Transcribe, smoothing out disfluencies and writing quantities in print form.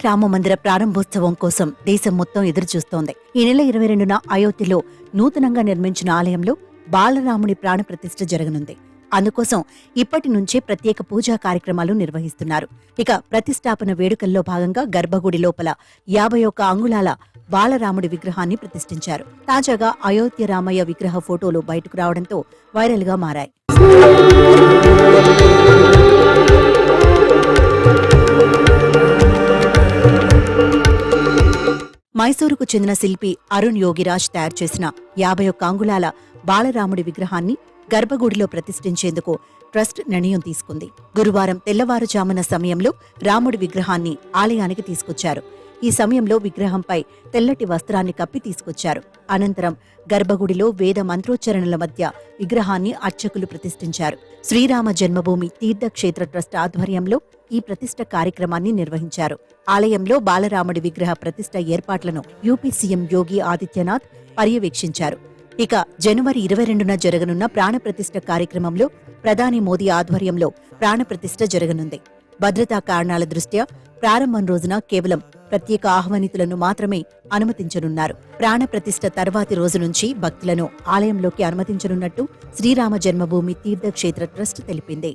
రామ మందిర ప్రారంభోత్సవం కోసం దేశం మొత్తం ఎదురుచూస్తోంది. ఈ నెల 22న అయోధ్యలో నూతనంగా నిర్మించిన ఆలయంలో బాలరాముడి ప్రాణప్రతిష్ఠ జరగనుంది. అందుకోసం ఇప్పటి నుంచే ప్రత్యేక పూజా కార్యక్రమాలు నిర్వహిస్తున్నారు. ఇక ప్రతిష్టాపన వేడుకల్లో భాగంగా గర్భగుడి లోపల 51 అంగుళాల బాలరాముడి విగ్రహాన్ని ప్రతిష్ఠించారు. తాజాగా అయోధ్య రామయ్య విగ్రహ ఫోటోలు బయటకు రావడంతో వైరల్ గా మారాయి. మైసూరుకు చెందిన శిల్పి అరుణ్ యోగిరాజ్ తయారు చేసిన 51 అంగుళాల బాలరాముడి విగ్రహాన్ని గర్భగుడిలో ప్రతిష్ఠించేందుకు ట్రస్ట్ నిర్ణయం తీసుకుంది. గురువారం తెల్లవారుజామున సమయంలో రాముడి విగ్రహాన్ని ఆలయానికి తీసుకొచ్చారు. ఈ సమయంలో విగ్రహంపై తెల్లటి వస్త్రాన్ని కప్పి తీసుకొచ్చారు. అనంతరం గర్భగుడిలో వేద మంత్రోచ్చరణల మధ్య విగ్రహాన్ని అర్చకులు ప్రతిష్ఠించారు. శ్రీరామ జన్మభూమి తీర్థక్షేత్ర ట్రస్ట్ ఆధ్వర్యంలో ఈ ప్రతిష్ఠ కార్యక్రమాన్ని నిర్వహించారు. ఆలయంలో బాలరాముడి విగ్రహ ప్రతిష్ఠ ఏర్పాట్లను యూపీ సీఎం యోగి ఆదిత్యనాథ్ పర్యవేక్షించారు. ఇక జనవరి 22న జరగనున్న ప్రాణప్రతిష్ఠ కార్యక్రమంలో ప్రధాని మోదీ ఆధ్వర్యంలో ప్రాణప్రతిష్ఠ జరగనుంది. భద్రతా కారణాల దృష్ట్యా ప్రారంభం రోజున కేవలం ప్రత్యేక ఆహ్వానితులను మాత్రమే అనుమతించనున్నారు. ప్రాణప్రతిష్ఠ తర్వాతి రోజు నుంచి భక్తులను ఆలయంలోకి అనుమతించనున్నట్టు శ్రీరామ జన్మభూమి తీర్థక్షేత్ర ట్రస్ట్ తెలిపింది.